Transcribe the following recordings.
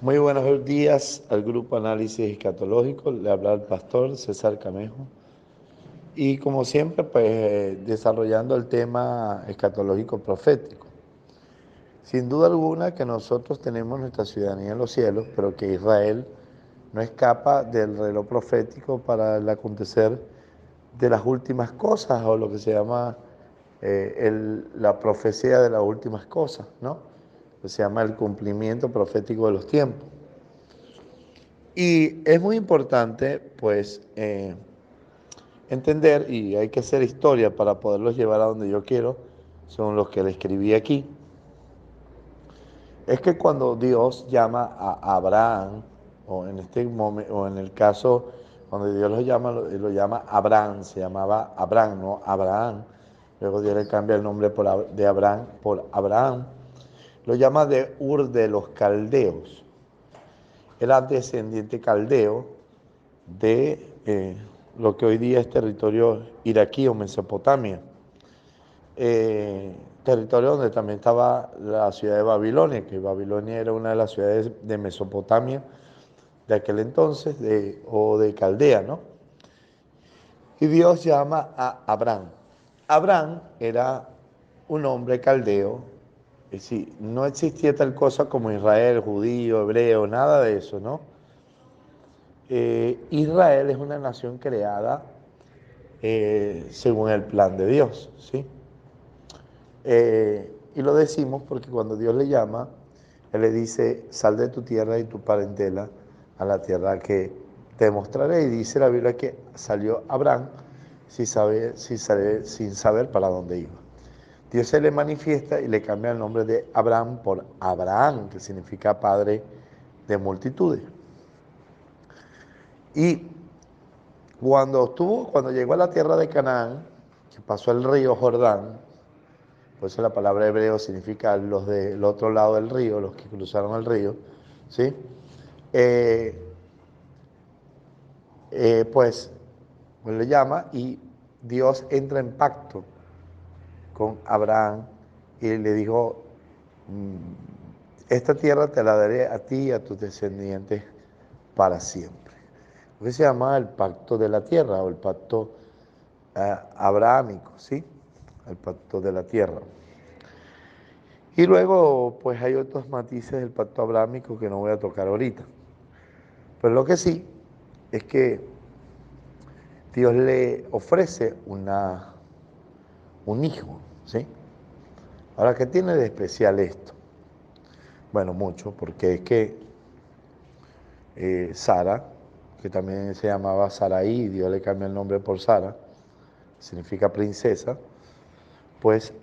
Muy buenos días al grupo Análisis Escatológico. Le habla el pastor César Camejo. Y como siempre, pues desarrollando el tema escatológico profético. Sin duda alguna que nosotros tenemos nuestra ciudadanía en los cielos, pero que Israel no escapa del reloj profético para el acontecer de las últimas cosas, o lo que se llama la profecía de las últimas cosas, ¿no? Que se llama el cumplimiento profético de los tiempos. Y es muy importante, pues, entender, y hay que hacer historia para poderlos llevar a donde yo quiero, son los que le escribí aquí. Es que cuando Dios llama a Abraham, o en este momento, o en el caso, cuando Dios lo llama Abraham, se llamaba Abraham, no Abraham. Luego Dios le cambia el nombre de Abraham por Abraham. Lo llama de Ur de los Caldeos. Era descendiente caldeo de lo que hoy día es territorio iraquí o Mesopotamia, territorio donde también estaba la ciudad de Babilonia, que Babilonia era una de las ciudades de Mesopotamia de aquel entonces, o de Caldea, ¿no? Y Dios llama a Abraham. Abraham era un hombre caldeo, es decir, no existía tal cosa como Israel, judío, hebreo, nada de eso, ¿no? Israel es una nación creada según el plan de Dios, ¿sí? Y lo decimos porque cuando Dios le llama, Él le dice, sal de tu tierra y tu parentela a la tierra que te mostraré. Y dice la Biblia que salió Abraham sin saber para dónde iba. Dios se le manifiesta y le cambia el nombre de Abraham por Abraham, que significa padre de multitudes. Y cuando llegó a la tierra de Canaán, que pasó el río Jordán, por eso la palabra hebreo significa los del otro lado del río, los que cruzaron el río, ¿sí? Eh, pues, pues le llama y Dios entra en pacto con Abraham y le dijo, esta tierra te la daré a ti y a tus descendientes para siempre. Lo que se llama el pacto de la tierra o el pacto abrahámico, ¿sí? El pacto de la tierra. Y luego, pues hay otros matices del pacto abrahámico que no voy a tocar ahorita. Pero lo que sí es que Dios le ofrece un hijo, ¿sí? Ahora, ¿qué tiene de especial esto? Bueno, mucho, porque es que Sara, que también se llamaba Saraí, Dios le cambia el nombre por Sara, significa princesa, pues,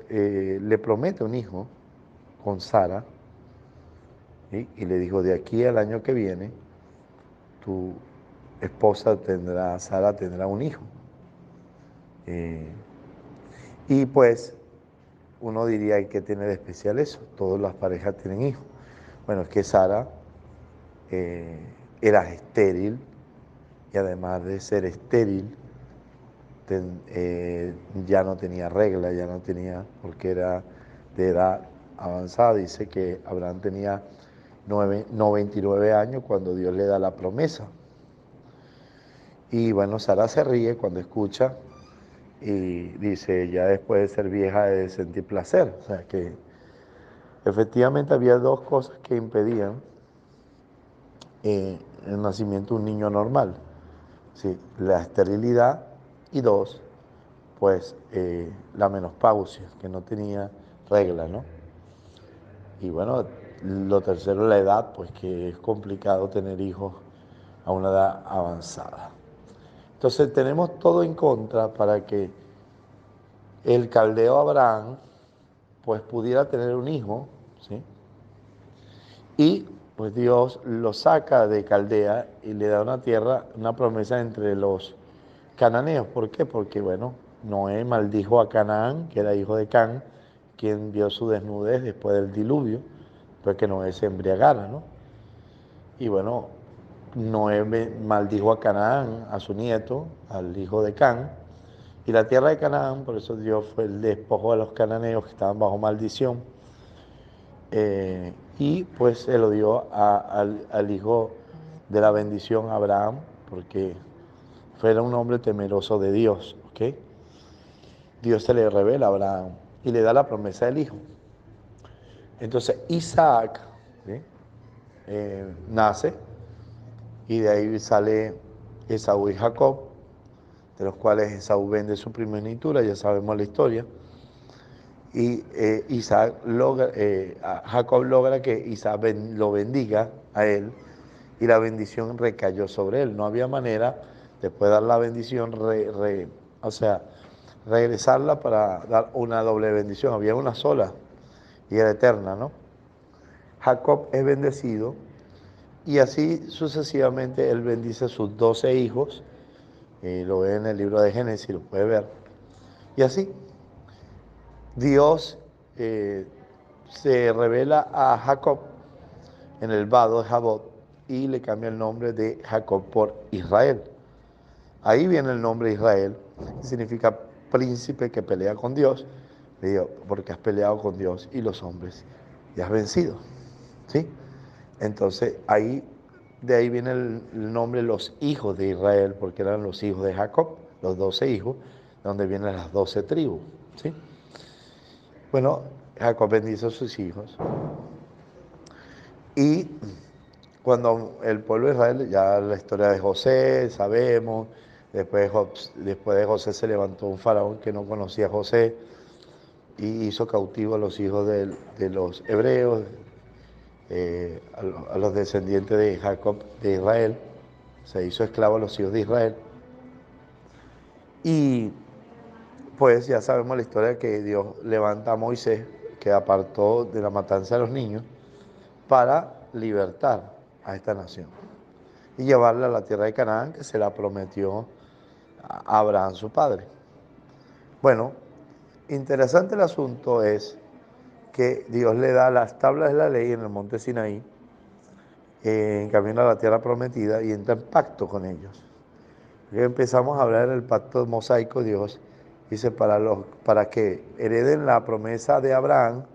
le promete un hijo con Sara, ¿sí? Y le dijo, de aquí al año que viene, tu esposa tendrá, Sara tendrá un hijo. Eh, y pues uno diría que tiene de especial eso, todas las parejas tienen hijos. Bueno, es que Sara eh, era estéril y además de ser estéril, ya no tenía regla, ya no tenía, porque era de edad avanzada. Dice que Abraham tenía 99 años cuando Dios le da la promesa. Y bueno, Sara se ríe cuando escucha y dice, ya después de ser vieja de sentir placer. O sea que efectivamente había dos cosas que impedían el nacimiento de un niño normal. Sí, la esterilidad y dos, pues la menopausia, que no tenía regla, ¿no? Y bueno, lo tercero, la edad, pues que es complicado tener hijos a una edad avanzada. Entonces tenemos todo en contra para que el caldeo Abraham pues pudiera tener un hijo, ¿sí? Y pues Dios lo saca de Caldea y le da una tierra, una promesa entre los cananeos. ¿Por qué? Porque bueno, Noé maldijo a Canaán, que era hijo de Can, quien vio su desnudez después del diluvio, pues que Noé se embriagara, ¿no? Y bueno, Noé maldijo a Canaán, a su nieto, al hijo de Can, y la tierra de Canaán, por eso Dios fue el despojo de los cananeos que estaban bajo maldición. y pues se lo dio al hijo de la bendición, Abraham, porque era un hombre temeroso de Dios, ¿ok? Dios se le revela a Abraham y le da la promesa del hijo. Entonces Isaac, ¿sí? Nace, y de ahí sale Esaú y Jacob, de los cuales Esaú vende su primogenitura, ya sabemos la historia, y Jacob logra que Isaac lo bendiga a él, y la bendición recayó sobre él. No había manera, después de dar la bendición, o sea, regresarla para dar una doble bendición. Había una sola y era eterna, ¿no? Jacob es bendecido, y así sucesivamente él bendice a sus 12 hijos, lo ve en el libro de Génesis, lo puede ver. Y así Dios se revela a Jacob en el vado de Jabot y le cambia el nombre de Jacob por Israel. Ahí viene el nombre Israel, que significa príncipe que pelea con Dios, porque has peleado con Dios y los hombres y has vencido, ¿sí? Entonces de ahí viene el nombre los hijos de Israel, porque eran los hijos de Jacob, los 12 hijos, donde vienen las 12 tribus, ¿sí? Bueno, Jacob bendice a sus hijos, y cuando el pueblo de Israel, ya la historia de José, sabemos, después de José se levantó un faraón que no conocía a José y hizo cautivo a los hijos de los hebreos, a los descendientes de Jacob, de Israel. Se hizo esclavo a los hijos de Israel. Y pues ya sabemos la historia, que Dios levanta a Moisés, que apartó de la matanza de los niños, para libertar a esta nación y llevarla a la tierra de Canaán, que se la prometió a Abraham, su padre. Bueno, interesante el asunto es que Dios le da las tablas de la ley en el monte Sinaí, en camino a la tierra prometida, y entra en pacto con ellos. Y empezamos a hablar del pacto mosaico. Dios dice, para que hereden la promesa de Abraham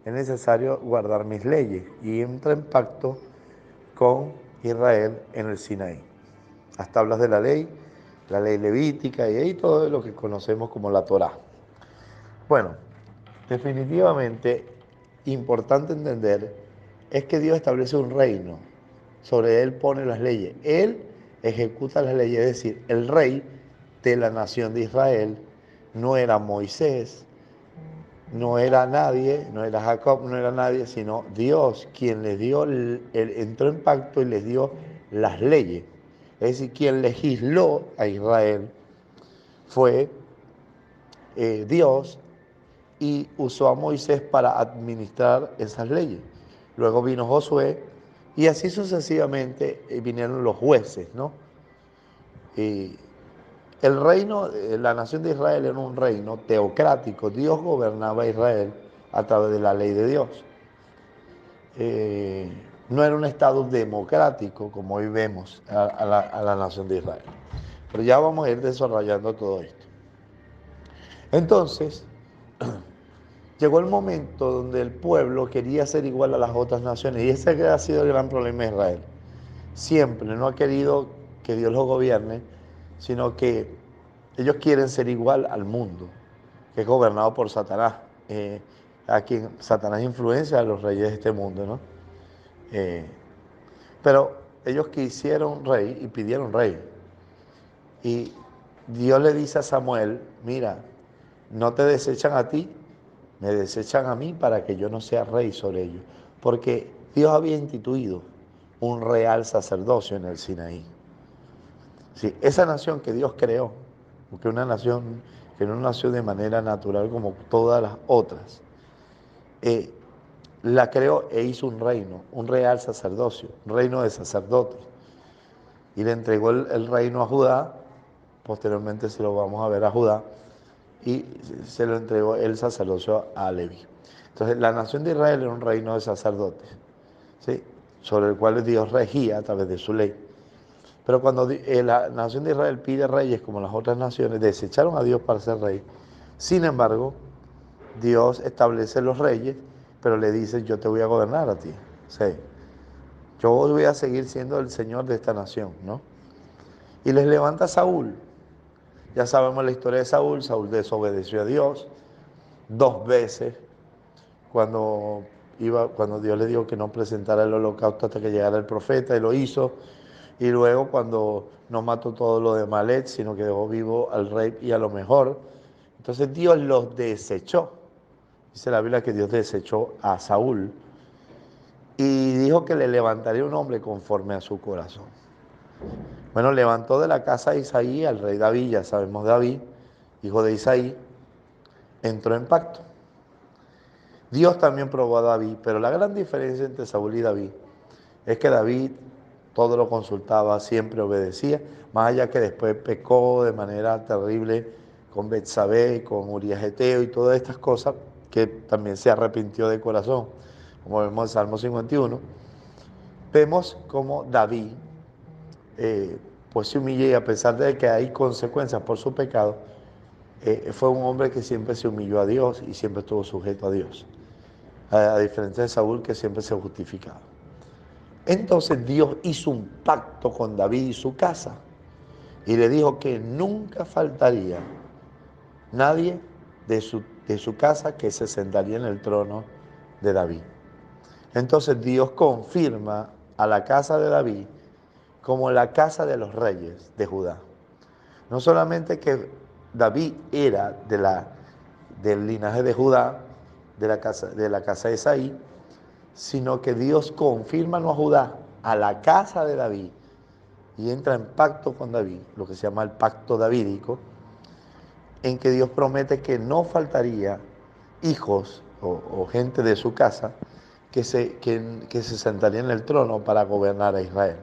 es necesario guardar mis leyes, y entra en pacto con Israel en el Sinaí. Las tablas de la ley levítica y ahí todo lo que conocemos como la Torá. Bueno, definitivamente importante entender es que Dios establece un reino, sobre él pone las leyes, él ejecuta las leyes, es decir, el rey de la nación de Israel no era Moisés, no era nadie, no era Jacob, no era nadie, sino Dios, quien les dio, entró en pacto y les dio las leyes. Es decir, quien legisló a Israel fue Dios, y usó a Moisés para administrar esas leyes. Luego vino Josué, y así sucesivamente vinieron los jueces, ¿no? Y el reino, la nación de Israel era un reino teocrático. Dios gobernaba a Israel a través de la ley de Dios. No era un estado democrático como hoy vemos a la nación de Israel. Pero ya vamos a ir desarrollando todo esto. Entonces, llegó el momento donde el pueblo quería ser igual a las otras naciones, y ese ha sido el gran problema de Israel. Siempre no ha querido que Dios los gobierne, sino que ellos quieren ser igual al mundo, que es gobernado por Satanás, a quien Satanás influencia a los reyes de este mundo, ¿no? Pero ellos quisieron rey y pidieron rey. Y Dios le dice a Samuel, mira, no te desechan a ti, me desechan a mí para que yo no sea rey sobre ellos. Porque Dios había instituido un real sacerdocio en el Sinaí. Sí, esa nación que Dios creó, porque una nación que no nació de manera natural como todas las otras, la creó e hizo un reino, un real sacerdocio, un reino de sacerdotes. Y le entregó el reino a Judá, posteriormente se lo vamos a ver a Judá, y se lo entregó el sacerdocio a Leví. Entonces, la nación de Israel era un reino de sacerdotes, ¿sí?, sobre el cual Dios regía a través de su ley. Pero cuando la nación de Israel pide reyes como las otras naciones, desecharon a Dios para ser rey. Sin embargo, Dios establece los reyes, pero le dice, yo te voy a gobernar a ti. Sí. Yo voy a seguir siendo el Señor de esta nación, ¿no? Y les levanta a Saúl. Ya sabemos la historia de Saúl. Saúl desobedeció a Dios 2 veces cuando Dios le dijo que no presentara el holocausto hasta que llegara el profeta, y lo hizo. Y luego cuando no mató todo lo de Amalek, sino que dejó vivo al rey y a lo mejor. Entonces Dios los desechó. Dice la Biblia que Dios desechó a Saúl y dijo que le levantaría un hombre conforme a su corazón. Bueno, levantó de la casa de Isaí al rey David, ya sabemos David, hijo de Isaí, entró en pacto. Dios también probó a David, pero la gran diferencia entre Saúl y David es que David todo lo consultaba, siempre obedecía, más allá que después pecó de manera terrible con Betsabé, con Urías Eteo y todas estas cosas, que también se arrepintió de corazón, como vemos en Salmo 51. Vemos como David pues se humilla, y a pesar de que hay consecuencias por su pecado, fue un hombre que siempre se humilló a Dios y siempre estuvo sujeto a Dios, a diferencia de Saúl, que siempre se justificaba. Entonces Dios hizo un pacto con David y su casa y le dijo que nunca faltaría nadie de su casa que se sentaría en el trono de David. Entonces Dios confirma a la casa de David como la casa de los reyes de Judá. No solamente que David era del linaje de Judá, de la casa de Isaí, sino que Dios confirma no a Judá, a la casa de David, y entra en pacto con David, lo que se llama el pacto davídico, en que Dios promete que no faltaría hijos o gente de su casa que se sentaría en el trono para gobernar a Israel.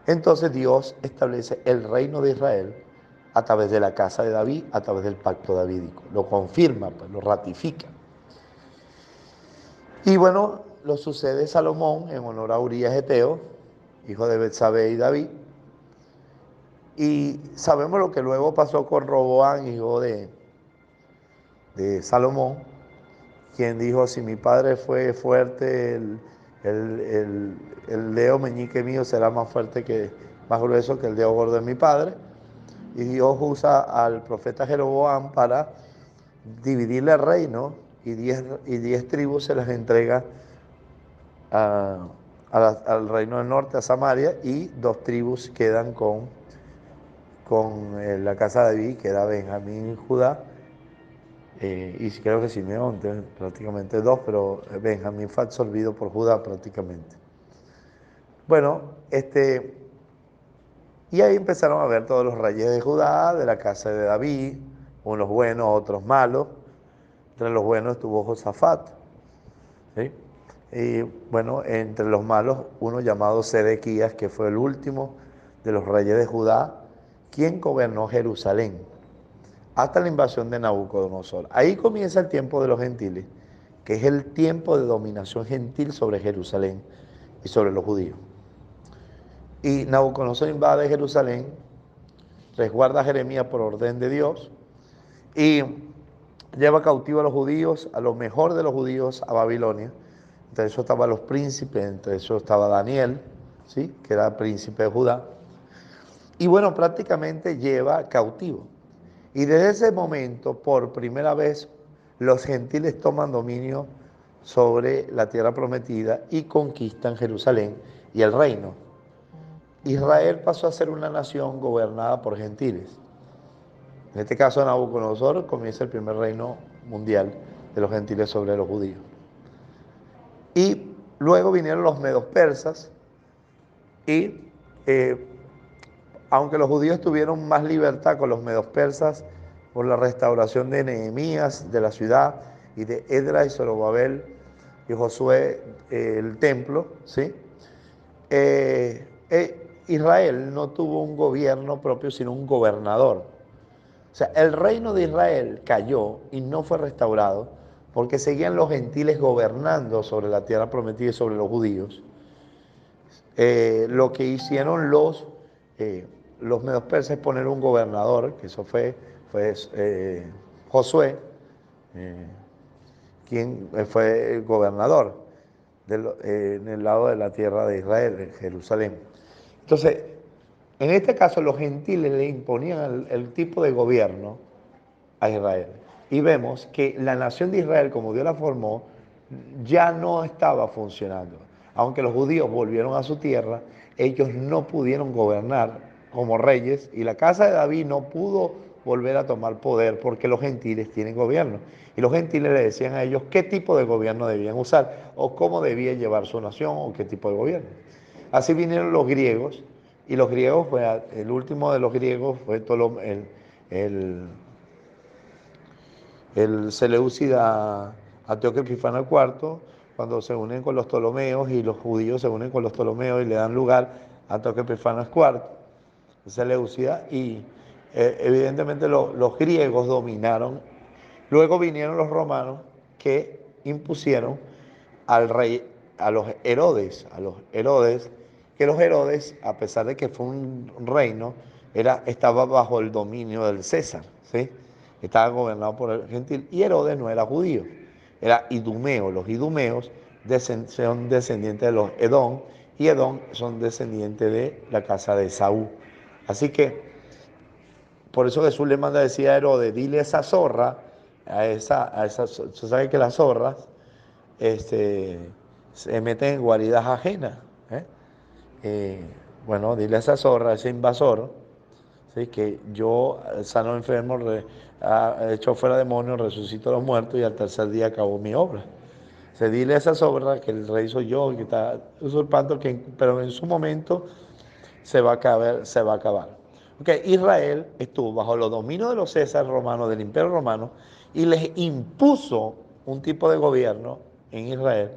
Entonces Dios establece el reino de Israel a través de la casa de David, a través del pacto davídico. Lo confirma, pues, lo ratifica. Y bueno, lo sucede Salomón en honor a Urías Eteo, hijo de Betsabé y David. Y sabemos lo que luego pasó con Roboán, hijo de Salomón, quien dijo, si mi padre fue fuerte, el dedo meñique mío será más grueso que el dedo gordo de mi padre. Y Dios usa al profeta Jeroboam para dividirle el reino, y 10 tribus se las entrega al reino del norte, a Samaria, y 2 tribus quedan con la casa de David, que era Benjamín y Judá, y creo que Simeón, prácticamente 2, pero Benjamín fue absorbido por Judá prácticamente. Bueno, y ahí empezaron a ver todos los reyes de Judá, de la casa de David, unos buenos, otros malos. Entre los buenos estuvo Josafat, ¿sí? Y bueno, entre los malos, uno llamado Sedequías, que fue el último de los reyes de Judá, quien gobernó Jerusalén hasta la invasión de Nabucodonosor. Ahí comienza el tiempo de los gentiles, que es el tiempo de dominación gentil sobre Jerusalén y sobre los judíos. Y Nabucodonosor invade Jerusalén, resguarda a Jeremías por orden de Dios y lleva cautivo a los judíos, a lo mejor de los judíos, a Babilonia. Entre eso estaban los príncipes, entre eso estaba Daniel, ¿sí?, que era príncipe de Judá. Y bueno, prácticamente lleva cautivo. Y desde ese momento, por primera vez, los gentiles toman dominio sobre la tierra prometida y conquistan Jerusalén y el reino. Israel pasó a ser una nación gobernada por gentiles. En este caso, Nabucodonosor comienza el primer reino mundial de los gentiles sobre los judíos. Y luego vinieron los medos persas y aunque los judíos tuvieron más libertad con los medos persas por la restauración de Nehemías, de la ciudad, y de Edra y Zorobabel y Josué, el templo, ¿sí? Israel no tuvo un gobierno propio, sino un gobernador. O sea, el reino de Israel cayó y no fue restaurado porque seguían los gentiles gobernando sobre la tierra prometida y sobre los judíos. Lo que hicieron los medos persas es poner un gobernador, que eso fue Josué, quien fue el gobernador en el lado de la tierra de Israel, en Jerusalén. Entonces, en este caso los gentiles le imponían el tipo de gobierno a Israel. Y vemos que la nación de Israel, como Dios la formó, ya no estaba funcionando. Aunque los judíos volvieron a su tierra, ellos no pudieron gobernar como reyes y la casa de David no pudo volver a tomar poder porque los gentiles tienen gobierno. Y los gentiles le decían a ellos qué tipo de gobierno debían usar o cómo debía llevar su nación o qué tipo de gobierno. Así vinieron los griegos y los griegos, el último de los griegos fue el Seleucida Antíoco Epifano IV, cuando se unen con los Ptolomeos y los judíos se unen con los Ptolomeos y le dan lugar a Antíoco Epifano IV, Seleucida, y evidentemente los griegos dominaron. Luego vinieron los romanos que impusieron al rey, a los Herodes, que los Herodes, a pesar de que fue un reino, estaba bajo el dominio del César, ¿sí? Estaba gobernado por el gentil, y Herodes no era judío, era idumeo. Los idumeos son descendientes de los Edom, y Edom son descendientes de la casa de Saúl. Así que, por eso Jesús le manda a decir a Herodes, dile a esa zorra, tú sabes que las zorras se meten en guaridas ajenas. ¿eh? Eh, bueno, dile a esa zorra, a ese invasor, ¿sí? Que yo sano enfermos, echo fuera demonios, resucito a los muertos y al tercer día acabó mi obra. Dile a esa zorra que el rey soy yo, que está usurpando, pero en su momento se va a acabar. Se va a acabar. Okay, Israel estuvo bajo los dominios de los Césares romanos, del Imperio Romano, y les impuso un tipo de gobierno en Israel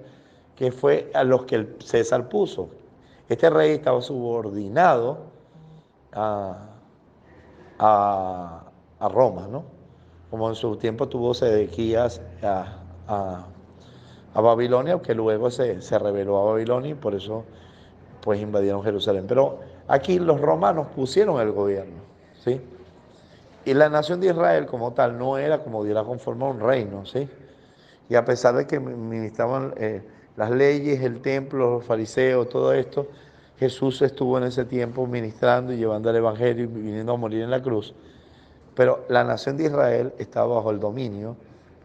que fue a los que el César puso. Este rey estaba subordinado a, a Roma, ¿no? Como en su tiempo tuvo Sedequías a Babilonia, que luego se rebeló a Babilonia y por eso pues invadieron Jerusalén. Pero aquí los romanos pusieron el gobierno, ¿sí? Y la nación de Israel como tal no era como Dios la conformó un reino, ¿sí? Y a pesar de que ministraban las leyes, el templo, los fariseos, todo esto, Jesús estuvo en ese tiempo ministrando y llevando el evangelio y viniendo a morir en la cruz. Pero la nación de Israel estaba bajo el dominio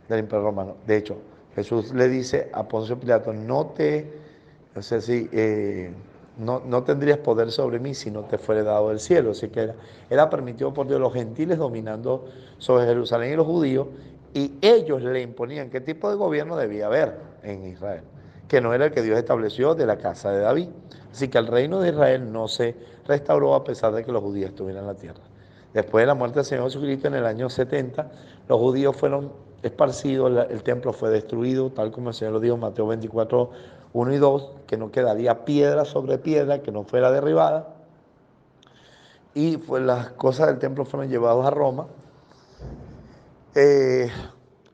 del Imperio Romano. De hecho, Jesús le dice a Poncio Pilato, no tendrías poder sobre mí si no te fuera dado del cielo. Así que era permitido por Dios los gentiles dominando sobre Jerusalén y los judíos, y ellos le imponían qué tipo de gobierno debía haber en Israel, que no era el que Dios estableció de la casa de David. Así que el reino de Israel no se restauró a pesar de que los judíos estuvieran en la tierra. Después de la muerte del Señor Jesucristo en el año 70, los judíos fueron esparcidos, el templo fue destruido, tal como el Señor lo dijo en Mateo 24, 1 y 2, que no quedaría piedra sobre piedra que no fuera derribada. Y pues las cosas del templo fueron llevadas a Roma.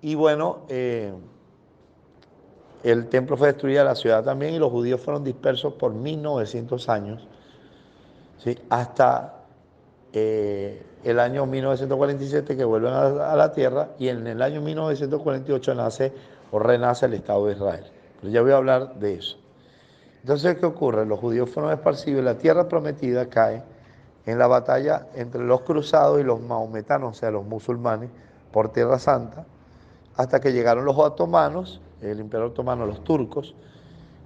Y bueno, el templo fue destruido, la ciudad también, y los judíos fueron dispersos por 1900 años, ¿sí? Hasta el año 1947 que vuelven a la tierra, y en el año 1948 nace o renace el Estado de Israel. Pero ya voy a hablar de eso. Entonces, ¿qué ocurre? Los judíos fueron esparcidos y la tierra prometida cae en la batalla entre los cruzados y los mahometanos, o sea, los musulmanes, por Tierra Santa, hasta que llegaron los otomanos, el Imperio Otomano, los turcos,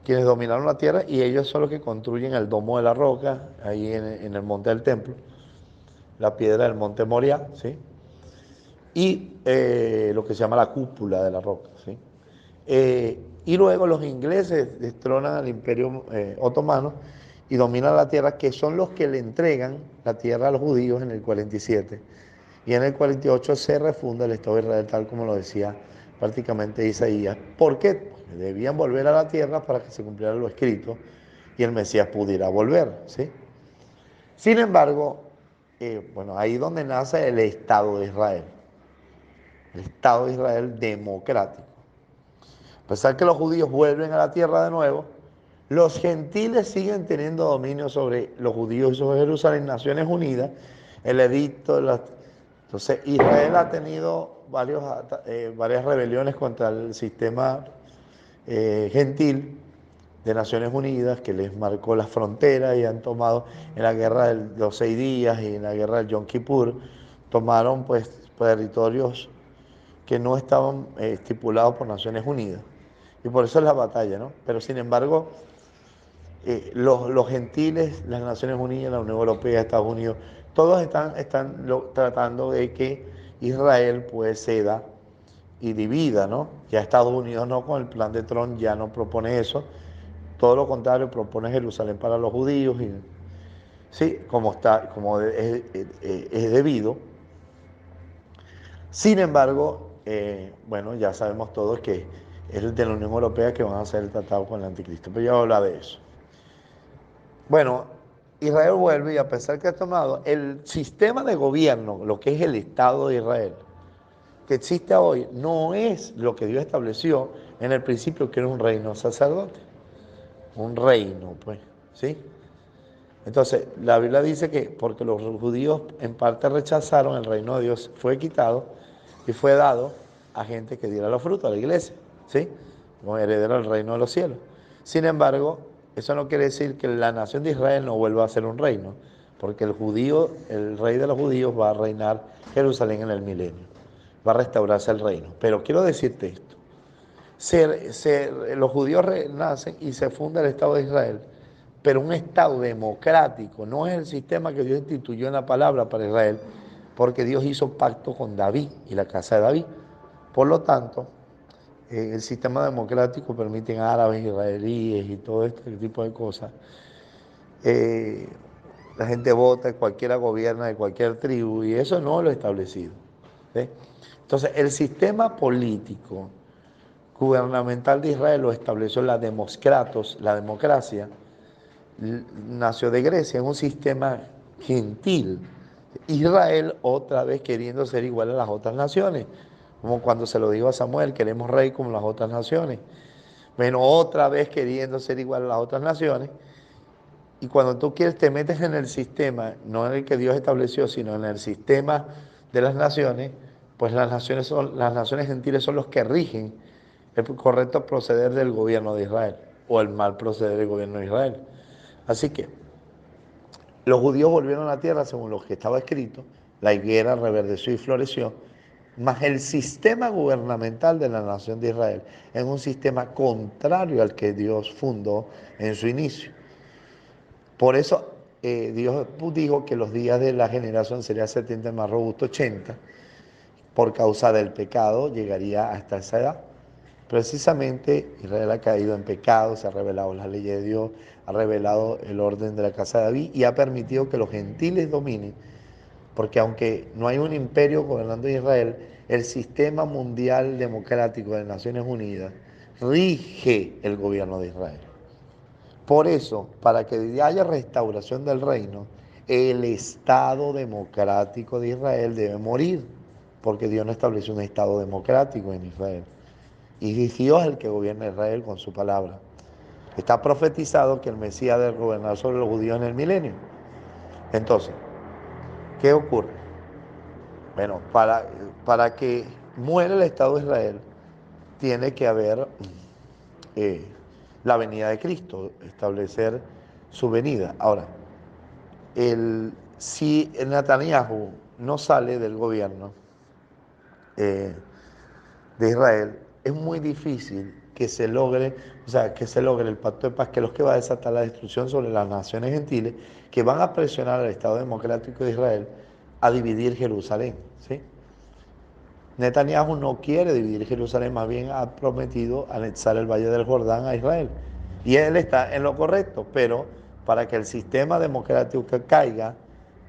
quienes dominaron la tierra, y ellos son los que construyen el Domo de la Roca, ahí en el Monte del Templo, la piedra del Monte Moriah, ¿sí? Y lo que se llama la cúpula de la roca, ¿sí? Y luego los ingleses destronan al Imperio Otomano y dominan la tierra, que son los que le entregan la tierra a los judíos en el 47. Y en el 48 se refunda el Estado de Israel, tal como lo decía prácticamente Isaías. ¿Por qué? Porque debían volver a la tierra para que se cumpliera lo escrito y el Mesías pudiera volver, ¿sí? Sin embargo, bueno, ahí es donde nace el Estado de Israel, el Estado de Israel democrático. A pesar que los judíos vuelven a la tierra de nuevo, los gentiles siguen teniendo dominio sobre los judíos y sobre Jerusalén. Naciones Unidas, el edicto Entonces, Israel ha tenido varias rebeliones contra el sistema gentil de Naciones Unidas, que les marcó las fronteras y han tomado en la guerra de los 6 días y en la guerra del Yom Kippur, tomaron pues territorios que no estaban estipulados por Naciones Unidas. Y por eso es la batalla, ¿no? Pero sin embargo, los gentiles, las Naciones Unidas, la Unión Europea, Estados Unidos, todos están tratando de que Israel pues ceda y divida, ¿no? Ya Estados Unidos no, con el plan de Trump ya no propone eso, todo lo contrario, propone Jerusalén para los judíos, y sí, es debido. Sin embargo, bueno, ya sabemos todos que es el de la Unión Europea que van a hacer el tratado con el anticristo, pero ya voy a hablar de eso. Bueno, Israel vuelve y a pesar que ha tomado el sistema de gobierno, lo que es el Estado de Israel, que existe hoy, no es lo que Dios estableció en el principio, que era un reino sacerdote, un reino, pues, ¿sí? Entonces, la Biblia dice que porque los judíos en parte rechazaron, el reino de Dios fue quitado y fue dado a gente que diera los frutos, a la iglesia, ¿sí? Como heredero del reino de los cielos. Sin embargo, eso no quiere decir que la nación de Israel no vuelva a ser un reino, porque el rey de los judíos va a reinar Jerusalén en el milenio, va a restaurarse el reino. Pero quiero decirte esto, los judíos renacen y se funda el Estado de Israel, pero un Estado democrático, no es el sistema que Dios instituyó en la palabra para Israel, porque Dios hizo pacto con David y la casa de David. Por lo tanto, el sistema democrático permite a árabes, israelíes y todo este tipo de cosas. Eh, la gente vota, cualquiera gobierna de cualquier tribu, y eso no lo he establecido, ¿sí? Entonces, el sistema político gubernamental de Israel lo estableció la democracia, nació de Grecia, en un sistema gentil. Israel otra vez queriendo ser igual a las otras naciones, como cuando se lo dijo a Samuel, queremos rey como las otras naciones. Bueno, otra vez queriendo ser igual a las otras naciones, y cuando tú quieres te metes en el sistema, no en el que Dios estableció, sino en el sistema de las naciones, pues las naciones gentiles son los que rigen el correcto proceder del gobierno de Israel o el mal proceder del gobierno de Israel. Así que los judíos volvieron a la tierra según lo que estaba escrito, la higuera reverdeció y floreció, mas el sistema gubernamental de la nación de Israel es un sistema contrario al que Dios fundó en su inicio. Por eso Dios dijo que los días de la generación serían 70, más robusto 80, por causa del pecado llegaría hasta esa edad. Precisamente Israel ha caído en pecado, se ha revelado las leyes de Dios, ha revelado el orden de la casa de David y ha permitido que los gentiles dominen, porque aunque no hay un imperio gobernando Israel, el sistema mundial democrático de Naciones Unidas rige el gobierno de Israel. Por eso, para que haya restauración del reino, el Estado democrático de Israel debe morir, porque Dios no estableció un Estado democrático en Israel. Y Dios es el que gobierna Israel con su palabra. Está profetizado que el Mesías debe gobernar sobre los judíos en el milenio. Entonces, ¿qué ocurre? Bueno, para que muera el Estado de Israel, tiene que haber eh, la venida de Cristo, establecer su venida. Ahora, si Netanyahu no sale del gobierno eh, de Israel, es muy difícil que se logre, o sea, que se logre el pacto de paz, que es lo que va a desatar la destrucción sobre las naciones gentiles, que van a presionar al Estado Democrático de Israel a dividir Jerusalén, ¿sí? Netanyahu no quiere dividir Jerusalén, más bien ha prometido anexar el Valle del Jordán a Israel. Y él está en lo correcto, pero para que el sistema democrático caiga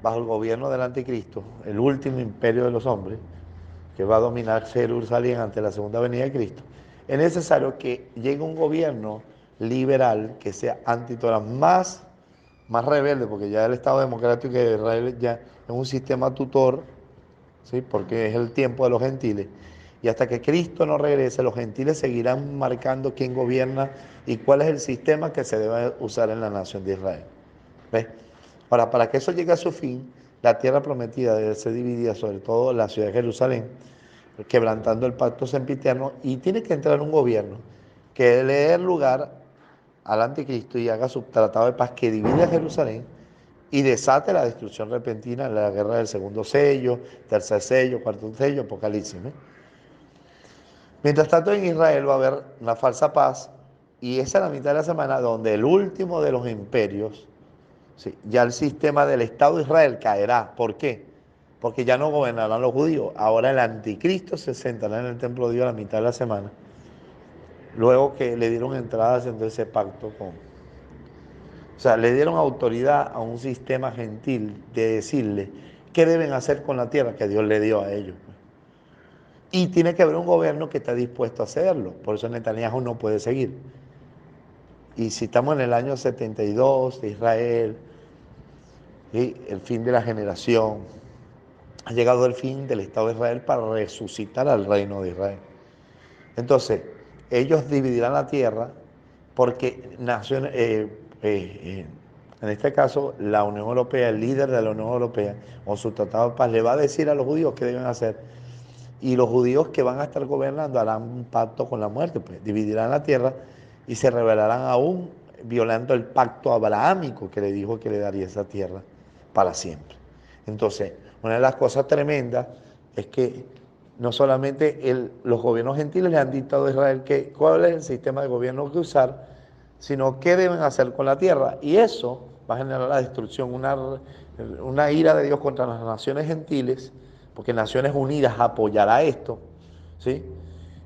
bajo el gobierno del anticristo, el último imperio de los hombres, que va a dominar Jerusalén ante la segunda venida de Cristo, es necesario que llegue un gobierno liberal que sea antitorá, más rebelde, porque ya el Estado Democrático de Israel ya es un sistema tutor, ¿sí? Porque es el tiempo de los gentiles. Y hasta que Cristo no regrese, los gentiles seguirán marcando quién gobierna y cuál es el sistema que se debe usar en la nación de Israel. ¿Ves? Ahora, para que eso llegue a su fin, La tierra prometida debe ser dividida, sobre todo la ciudad de Jerusalén, quebrantando el pacto sempiterno, y tiene que entrar un gobierno que le dé lugar al anticristo y haga su tratado de paz que divide a Jerusalén y desate la destrucción repentina en la guerra del segundo sello, tercer sello, cuarto sello, Apocalipsis, ¿no? Mientras tanto, en Israel va a haber una falsa paz, y esa es la mitad de la semana donde el último de los imperios, sí, ya el sistema del Estado de Israel caerá. ¿Por qué? Porque ya no gobernarán los judíos. Ahora el anticristo se sentará en el templo de Dios a la mitad de la semana, luego que le dieron entrada haciendo ese pacto con... O sea, le dieron autoridad a un sistema gentil de decirle qué deben hacer con la tierra que Dios le dio a ellos. Y tiene que haber un gobierno que esté dispuesto a hacerlo. Por eso Netanyahu no puede seguir. Y si estamos en el año 72 de Israel, ¿sí?, el fin de la generación, ha llegado el fin del Estado de Israel para resucitar al reino de Israel. Entonces, ellos dividirán la tierra porque naciones, en este caso, la Unión Europea, el líder de la Unión Europea, con su tratado de paz, le va a decir a los judíos qué deben hacer. Y los judíos que van a estar gobernando harán un pacto con la muerte, pues dividirán la tierra y se rebelarán aún, violando el pacto abrahámico que le dijo que le daría esa tierra para siempre. Entonces, una de las cosas tremendas es que no solamente los gobiernos gentiles le han dictado a Israel cuál es el sistema de gobierno que usar, sino qué deben hacer con la tierra. Y eso va a generar la destrucción, una ira de Dios contra las naciones gentiles, porque Naciones Unidas apoyará esto, ¿sí?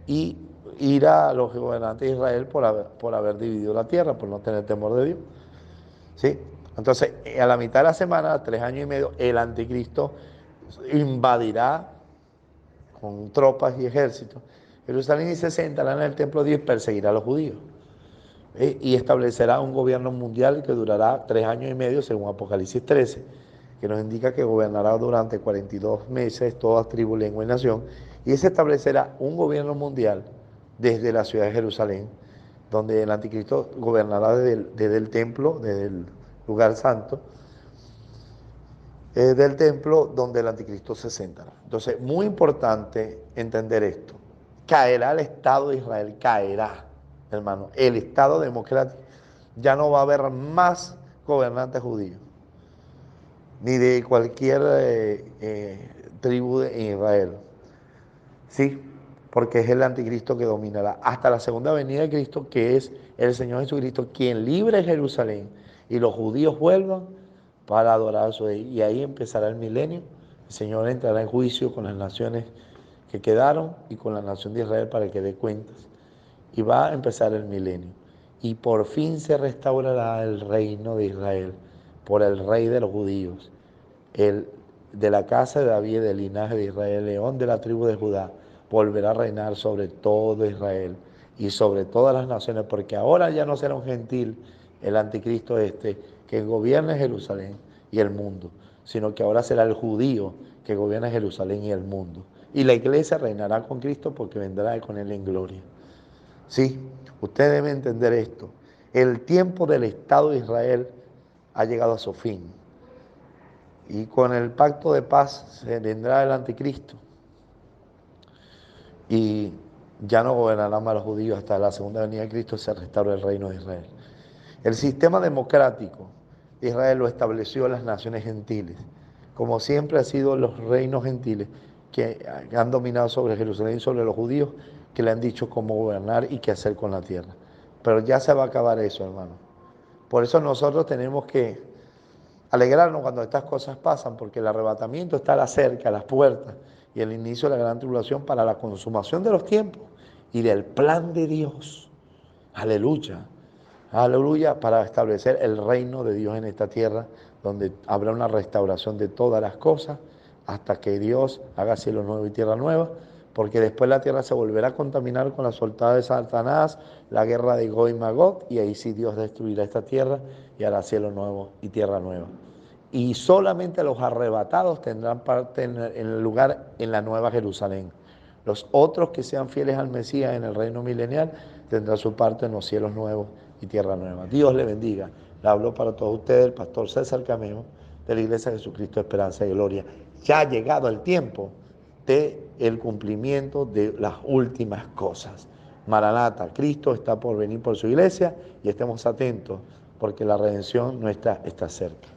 Y irá a los gobernantes de Israel por haber dividido la tierra, por no tener temor de Dios, ¿sí? Entonces, a la mitad de la semana, 3 años y medio, el anticristo invadirá con tropas y ejércitos Jerusalén y se sentará en el templo de Dios y perseguirá a los judíos. Y establecerá un gobierno mundial que durará 3 años y medio, según Apocalipsis 13, que nos indica que gobernará durante 42 meses toda tribu, lengua y nación, y se establecerá un gobierno mundial desde la ciudad de Jerusalén, donde el anticristo gobernará desde el templo, desde el lugar santo, del templo donde el anticristo se sentará. Entonces, muy importante entender esto. Caerá el Estado de Israel, caerá, hermano. El Estado democrático, ya no va a haber más gobernantes judíos, ni de cualquier tribu de Israel. Sí, porque es el anticristo que dominará hasta la segunda venida de Cristo, que es el Señor Jesucristo, quien libre Jerusalén y los judíos vuelvan para adorar a su Dios. Y ahí empezará el milenio. El Señor entrará en juicio con las naciones que quedaron y con la nación de Israel para que dé cuentas. Y va a empezar el milenio. Y por fin se restaurará el reino de Israel por el rey de los judíos, el de la casa de David, del linaje de Israel, león de la tribu de Judá, volverá a reinar sobre todo Israel y sobre todas las naciones, porque ahora ya no será un gentil el anticristo que gobierne Jerusalén y el mundo, sino que ahora será el judío que gobierna Jerusalén y el mundo. Y la iglesia reinará con Cristo porque vendrá con él en gloria. Sí, usted debe entender esto. El tiempo del Estado de Israel ha llegado a su fin. Y con el pacto de paz se vendrá el anticristo. Y ya no gobernarán más los judíos hasta la segunda venida de Cristo, se restaura el reino de Israel. El sistema democrático de Israel lo estableció las naciones gentiles, como siempre han sido los reinos gentiles que han dominado sobre Jerusalén y sobre los judíos, que le han dicho cómo gobernar y qué hacer con la tierra. Pero ya se va a acabar eso, hermano. Por eso nosotros tenemos que alegrarnos cuando estas cosas pasan, porque el arrebatamiento está a la cerca, a las puertas, y el inicio de la gran tribulación para la consumación de los tiempos y del plan de Dios. Aleluya. Aleluya, para establecer el reino de Dios en esta tierra, donde habrá una restauración de todas las cosas, hasta que Dios haga cielo nuevo y tierra nueva, porque después la tierra se volverá a contaminar con la soltada de Satanás, la guerra de Gog y Magog, y ahí sí Dios destruirá esta tierra y hará cielo nuevo y tierra nueva. Y solamente los arrebatados tendrán parte en el lugar en la nueva Jerusalén. Los otros que sean fieles al Mesías en el reino milenial tendrán su parte en los cielos nuevos y tierra nueva. Dios le bendiga. Le hablo para todos ustedes el pastor César Cameo, de la Iglesia de Jesucristo, Esperanza y Gloria. Ya ha llegado el tiempo de el cumplimiento de las últimas cosas. Maranata, Cristo está por venir por su iglesia y estemos atentos porque la redención nuestra está cerca.